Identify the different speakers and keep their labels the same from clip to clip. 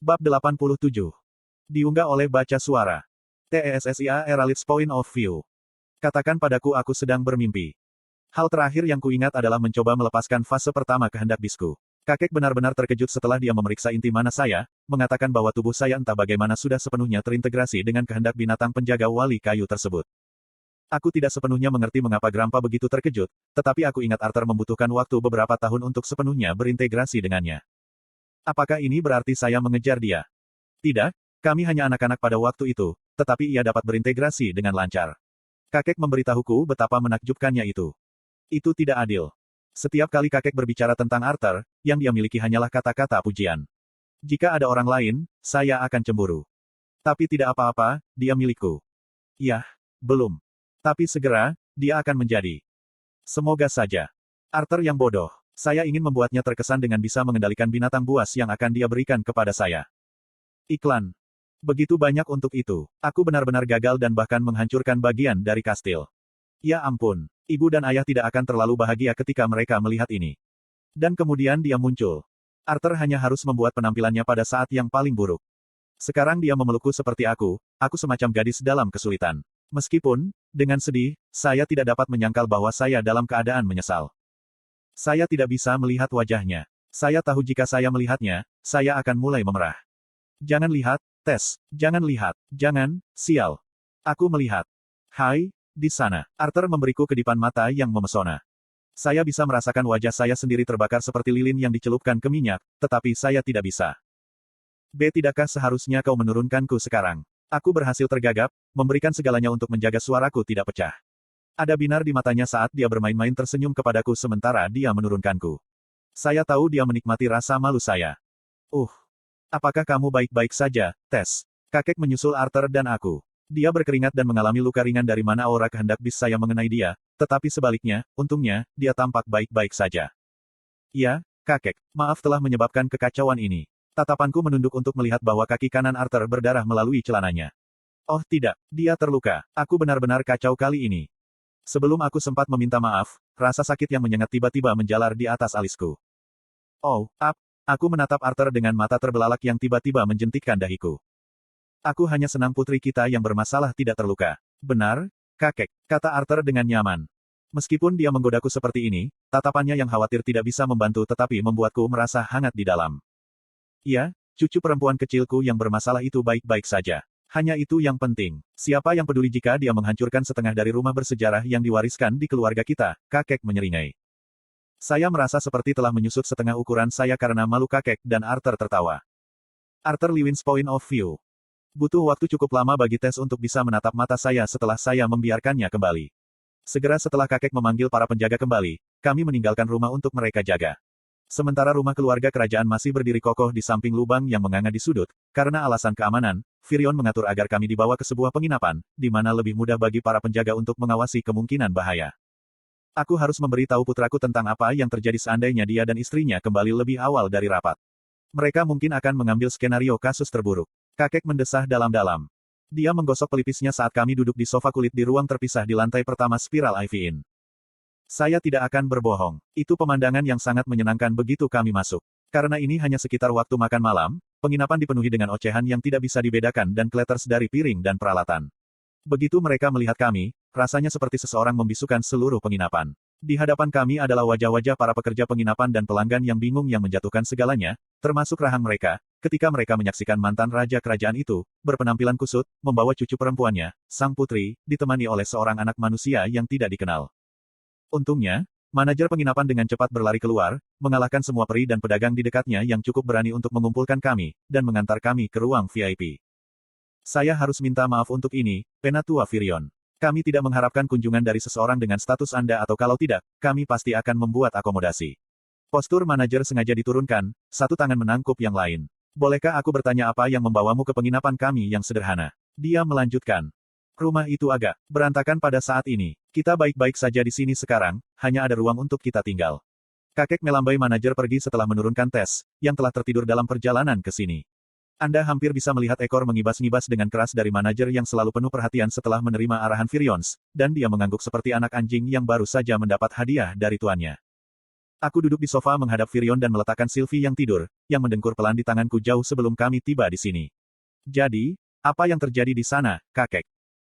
Speaker 1: Bab 87. Diunggah oleh baca suara. TESSIA Eralit's Point of View. Katakan padaku aku sedang bermimpi. Hal terakhir yang kuingat adalah mencoba melepaskan fase pertama kehendak bisku. Kakek benar-benar terkejut setelah dia memeriksa inti mana saya, mengatakan bahwa tubuh saya entah bagaimana sudah sepenuhnya terintegrasi dengan kehendak binatang penjaga wali kayu tersebut. Aku tidak sepenuhnya mengerti mengapa Grandpa begitu terkejut, tetapi aku ingat Arthur membutuhkan waktu beberapa tahun untuk sepenuhnya berintegrasi dengannya. Apakah ini berarti saya mengejar dia? Tidak, kami hanya anak-anak pada waktu itu, tetapi ia dapat berintegrasi dengan lancar. Kakek memberitahuku betapa menakjubkannya itu. Itu tidak adil. Setiap kali kakek berbicara tentang Arthur, yang dia miliki hanyalah kata-kata pujian. Jika ada orang lain, saya akan cemburu. Tapi tidak apa-apa, dia milikku. Yah, belum. Tapi segera, dia akan menjadi. Semoga saja. Arthur yang bodoh. Saya ingin membuatnya terkesan dengan bisa mengendalikan binatang buas yang akan dia berikan kepada saya. Iklan. Begitu banyak untuk itu. Aku benar-benar gagal dan bahkan menghancurkan bagian dari kastil. Ya ampun, ibu dan ayah tidak akan terlalu bahagia ketika mereka melihat ini. Dan kemudian dia muncul. Arthur hanya harus membuat penampilannya pada saat yang paling buruk. Sekarang dia memelukku seperti aku semacam gadis dalam kesulitan. Meskipun, dengan sedih, saya tidak dapat menyangkal bahwa saya dalam keadaan menyesal. Saya tidak bisa melihat wajahnya. Saya tahu jika saya melihatnya, saya akan mulai memerah. Jangan lihat, Tess. Jangan lihat. Jangan, sial. Aku melihat. Hai, di sana. Arthur memberiku kedipan mata yang memesona. Saya bisa merasakan wajah saya sendiri terbakar seperti lilin yang dicelupkan ke minyak, tetapi saya tidak bisa. B. Tidakkah seharusnya kau menurunkanku sekarang? Aku berhasil tergagap, memberikan segalanya untuk menjaga suaraku tidak pecah. Ada binar di matanya saat dia bermain-main tersenyum kepadaku sementara dia menurunkanku. Saya tahu dia menikmati rasa malu saya. Apakah kamu baik-baik saja, Tess? Kakek menyusul Arthur dan aku. Dia berkeringat dan mengalami luka ringan dari mana aura kehendak bis saya mengenai dia, tetapi sebaliknya, untungnya, dia tampak baik-baik saja. Ya, kakek, maaf telah menyebabkan kekacauan ini. Tatapanku menunduk untuk melihat bahwa kaki kanan Arthur berdarah melalui celananya. Oh tidak, dia terluka. Aku benar-benar kacau kali ini. Sebelum aku sempat meminta maaf, rasa sakit yang menyengat tiba-tiba menjalar di atas alisku. Aku menatap Arthur dengan mata terbelalak yang tiba-tiba menjentikkan dahiku. Aku hanya senang putri kita yang bermasalah tidak terluka. Benar, kakek, kata Arthur dengan nyaman. Meskipun dia menggodaku seperti ini, tatapannya yang khawatir tidak bisa membantu tetapi membuatku merasa hangat di dalam. Ya, cucu perempuan kecilku yang bermasalah itu baik-baik saja. Hanya itu yang penting. Siapa yang peduli jika dia menghancurkan setengah dari rumah bersejarah yang diwariskan di keluarga kita, kakek menyeringai. Saya merasa seperti telah menyusut setengah ukuran saya karena malu kakek dan Arthur tertawa. Arthur Lewin's Point of View. Butuh waktu cukup lama bagi Tess untuk bisa menatap mata saya setelah saya membiarkannya kembali. Segera setelah kakek memanggil para penjaga kembali, kami meninggalkan rumah untuk mereka jaga. Sementara rumah keluarga kerajaan masih berdiri kokoh di samping lubang yang menganga di sudut, karena alasan keamanan, Firion mengatur agar kami dibawa ke sebuah penginapan, di mana lebih mudah bagi para penjaga untuk mengawasi kemungkinan bahaya. Aku harus memberitahu putraku tentang apa yang terjadi seandainya dia dan istrinya kembali lebih awal dari rapat. Mereka mungkin akan mengambil skenario kasus terburuk. Kakek mendesah dalam-dalam. Dia menggosok pelipisnya saat kami duduk di sofa kulit di ruang terpisah di lantai pertama Spiral Ivy Inn. Saya tidak akan berbohong. Itu pemandangan yang sangat menyenangkan begitu kami masuk. Karena ini hanya sekitar waktu makan malam, penginapan dipenuhi dengan ocehan yang tidak bisa dibedakan dan kletters dari piring dan peralatan. Begitu mereka melihat kami, rasanya seperti seseorang membisukan seluruh penginapan. Di hadapan kami adalah wajah-wajah para pekerja penginapan dan pelanggan yang bingung yang menjatuhkan segalanya, termasuk rahang mereka, ketika mereka menyaksikan mantan raja kerajaan itu, berpenampilan kusut, membawa cucu perempuannya, sang putri, ditemani oleh seorang anak manusia yang tidak dikenal. Untungnya, manajer penginapan dengan cepat berlari keluar, mengalahkan semua peri dan pedagang di dekatnya yang cukup berani untuk mengumpulkan kami, dan mengantar kami ke ruang VIP. Saya harus minta maaf untuk ini, Penatua Firion. Kami tidak mengharapkan kunjungan dari seseorang dengan status Anda atau kalau tidak, kami pasti akan membuat akomodasi. Postur manajer sengaja diturunkan, satu tangan menangkup yang lain. Bolehkah aku bertanya apa yang membawamu ke penginapan kami yang sederhana? Dia melanjutkan. Rumah itu agak berantakan pada saat ini. Kita baik-baik saja di sini sekarang, hanya ada ruang untuk kita tinggal. Kakek melambai manajer pergi setelah menurunkan Tess, yang telah tertidur dalam perjalanan ke sini. Anda hampir bisa melihat ekor mengibas-ngibas dengan keras dari manajer yang selalu penuh perhatian setelah menerima arahan Firions, dan dia mengangguk seperti anak anjing yang baru saja mendapat hadiah dari tuannya. Aku duduk di sofa menghadap Firion dan meletakkan Sylvie yang tidur, yang mendengkur pelan di tanganku jauh sebelum kami tiba di sini. Jadi, apa yang terjadi di sana, kakek?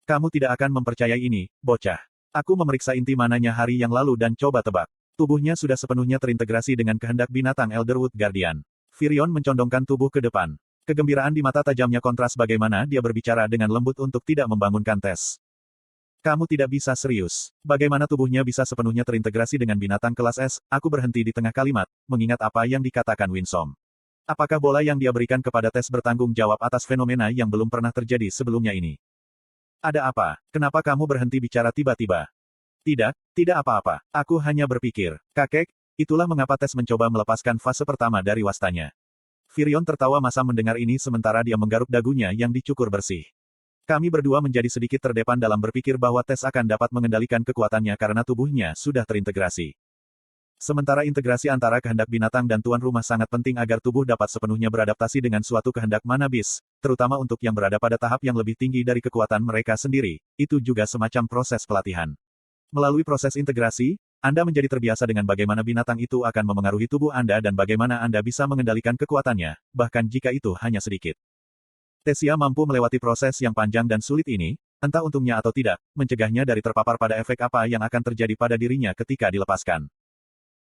Speaker 1: Kamu tidak akan mempercayai ini, bocah. Aku memeriksa inti mananya hari yang lalu dan coba tebak. Tubuhnya sudah sepenuhnya terintegrasi dengan kehendak binatang Elderwood Guardian. Firion mencondongkan tubuh ke depan. Kegembiraan di mata tajamnya kontras bagaimana dia berbicara dengan lembut untuk tidak membangunkan tes. Kamu tidak bisa serius. Bagaimana tubuhnya bisa sepenuhnya terintegrasi dengan binatang kelas S? Aku berhenti di tengah kalimat, mengingat apa yang dikatakan Winsome. Apakah bola yang dia berikan kepada tes bertanggung jawab atas fenomena yang belum pernah terjadi sebelumnya ini? Ada apa? Kenapa kamu berhenti bicara tiba-tiba? Tidak apa-apa. Aku hanya berpikir, kakek, itulah mengapa tes mencoba melepaskan fase pertama dari wastanya. Firion tertawa masam mendengar ini sementara dia menggaruk dagunya yang dicukur bersih. Kami berdua menjadi sedikit terdepan dalam berpikir bahwa tes akan dapat mengendalikan kekuatannya karena tubuhnya sudah terintegrasi. Sementara integrasi antara kehendak binatang dan tuan rumah sangat penting agar tubuh dapat sepenuhnya beradaptasi dengan suatu kehendak manabis, terutama untuk yang berada pada tahap yang lebih tinggi dari kekuatan mereka sendiri, itu juga semacam proses pelatihan. Melalui proses integrasi, Anda menjadi terbiasa dengan bagaimana binatang itu akan memengaruhi tubuh Anda dan bagaimana Anda bisa mengendalikan kekuatannya, bahkan jika itu hanya sedikit. Tesia mampu melewati proses yang panjang dan sulit ini, entah untungnya atau tidak, mencegahnya dari terpapar pada efek apa yang akan terjadi pada dirinya ketika dilepaskan.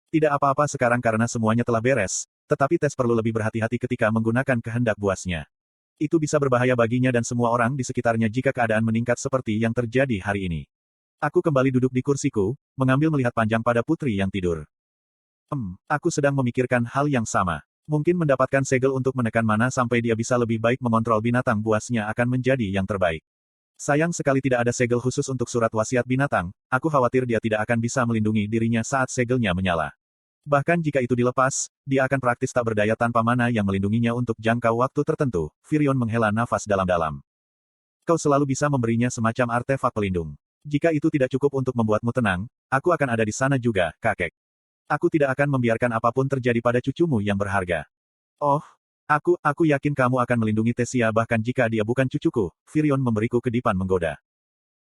Speaker 1: Tidak apa-apa sekarang karena semuanya telah beres, tetapi tes perlu lebih berhati-hati ketika menggunakan kehendak buasnya. Itu bisa berbahaya baginya dan semua orang di sekitarnya jika keadaan meningkat seperti yang terjadi hari ini. Aku kembali duduk di kursiku, mengambil melihat panjang pada putri yang tidur. Aku sedang memikirkan hal yang sama. Mungkin mendapatkan segel untuk menekan mana sampai dia bisa lebih baik mengontrol binatang buasnya akan menjadi yang terbaik. Sayang sekali tidak ada segel khusus untuk surat wasiat binatang, aku khawatir dia tidak akan bisa melindungi dirinya saat segelnya menyala. Bahkan jika itu dilepas, dia akan praktis tak berdaya tanpa mana yang melindunginya untuk jangka waktu tertentu. Firion menghela nafas dalam-dalam. Kau selalu bisa memberinya semacam artefak pelindung. Jika itu tidak cukup untuk membuatmu tenang, aku akan ada di sana juga, kakek. Aku tidak akan membiarkan apapun terjadi pada cucumu yang berharga. Oh, aku yakin kamu akan melindungi Tesia bahkan jika dia bukan cucuku, Firion memberiku kedipan menggoda.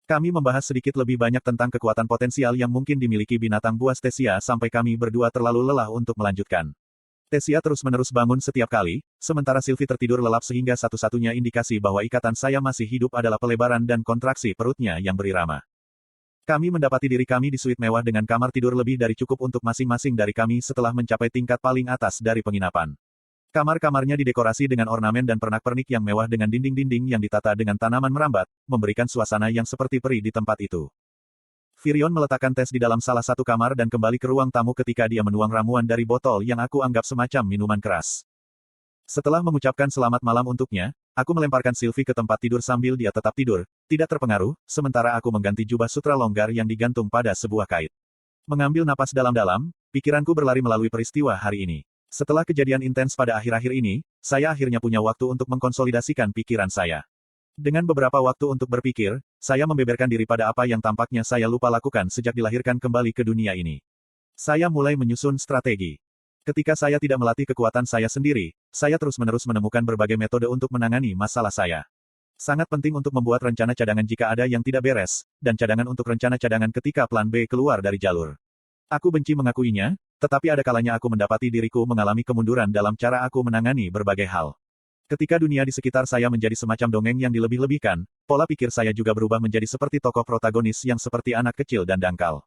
Speaker 1: Kami membahas sedikit lebih banyak tentang kekuatan potensial yang mungkin dimiliki binatang buas Tesia sampai kami berdua terlalu lelah untuk melanjutkan. Tesia terus-menerus bangun setiap kali, sementara Sylvie tertidur lelap sehingga satu-satunya indikasi bahwa ikatan saya masih hidup adalah pelebaran dan kontraksi perutnya yang berirama. Kami mendapati diri kami di suite mewah dengan kamar tidur lebih dari cukup untuk masing-masing dari kami setelah mencapai tingkat paling atas dari penginapan. Kamar-kamarnya didekorasi dengan ornamen dan pernak-pernik yang mewah dengan dinding-dinding yang ditata dengan tanaman merambat, memberikan suasana yang seperti peri di tempat itu. Firion meletakkan tes di dalam salah satu kamar dan kembali ke ruang tamu ketika dia menuang ramuan dari botol yang aku anggap semacam minuman keras. Setelah mengucapkan selamat malam untuknya, aku melemparkan Sylvie ke tempat tidur sambil dia tetap tidur, tidak terpengaruh, sementara aku mengganti jubah sutra longgar yang digantung pada sebuah kait. Mengambil napas dalam-dalam, pikiranku berlari melalui peristiwa hari ini. Setelah kejadian intens pada akhir-akhir ini, saya akhirnya punya waktu untuk mengkonsolidasikan pikiran saya. Dengan beberapa waktu untuk berpikir, saya membeberkan diri pada apa yang tampaknya saya lupa lakukan sejak dilahirkan kembali ke dunia ini. Saya mulai menyusun strategi. Ketika saya tidak melatih kekuatan saya sendiri, saya terus-menerus menemukan berbagai metode untuk menangani masalah saya. Sangat penting untuk membuat rencana cadangan jika ada yang tidak beres, dan cadangan untuk rencana cadangan ketika plan B keluar dari jalur. Aku benci mengakuinya, tetapi ada kalanya aku mendapati diriku mengalami kemunduran dalam cara aku menangani berbagai hal. Ketika dunia di sekitar saya menjadi semacam dongeng yang dilebih-lebihkan, pola pikir saya juga berubah menjadi seperti tokoh protagonis yang seperti anak kecil dan dangkal.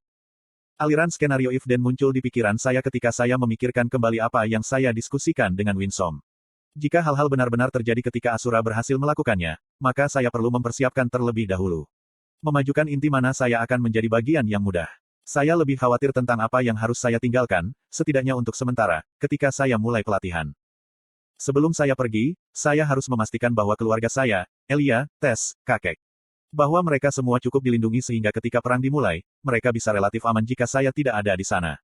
Speaker 1: Aliran skenario if then muncul di pikiran saya ketika saya memikirkan kembali apa yang saya diskusikan dengan Winsome. Jika hal-hal benar-benar terjadi ketika Asura berhasil melakukannya, maka saya perlu mempersiapkan terlebih dahulu. Memajukan inti mana saya akan menjadi bagian yang mudah. Saya lebih khawatir tentang apa yang harus saya tinggalkan, setidaknya untuk sementara, ketika saya mulai pelatihan. Sebelum saya pergi, saya harus memastikan bahwa keluarga saya, Elia, Tess, kakek, bahwa mereka semua cukup dilindungi sehingga ketika perang dimulai, mereka bisa relatif aman jika saya tidak ada di sana.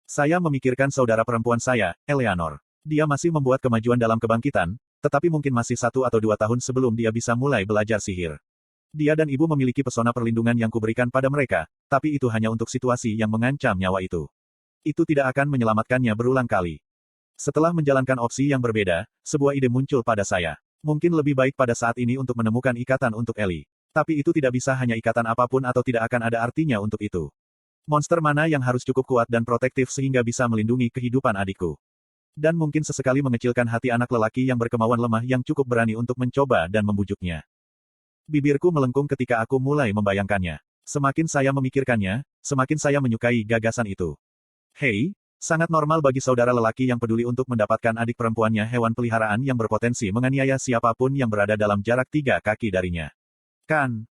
Speaker 1: Saya memikirkan saudara perempuan saya, Eleanor. Dia masih membuat kemajuan dalam kebangkitan, tetapi mungkin masih 1 atau 2 tahun sebelum dia bisa mulai belajar sihir. Dia dan ibu memiliki pesona perlindungan yang kuberikan pada mereka, tapi itu hanya untuk situasi yang mengancam nyawa itu. Itu tidak akan menyelamatkannya berulang kali. Setelah menjalankan opsi yang berbeda, sebuah ide muncul pada saya. Mungkin lebih baik pada saat ini untuk menemukan ikatan untuk Ellie. Tapi itu tidak bisa hanya ikatan apapun atau tidak akan ada artinya untuk itu. Monster mana yang harus cukup kuat dan protektif sehingga bisa melindungi kehidupan adikku. Dan mungkin sesekali mengecilkan hati anak lelaki yang berkemauan lemah yang cukup berani untuk mencoba dan membujuknya. Bibirku melengkung ketika aku mulai membayangkannya. Semakin saya memikirkannya, semakin saya menyukai gagasan itu. Hei, sangat normal bagi saudara lelaki yang peduli untuk mendapatkan adik perempuannya hewan peliharaan yang berpotensi menganiaya siapapun yang berada dalam jarak 3 kaki darinya. Kan?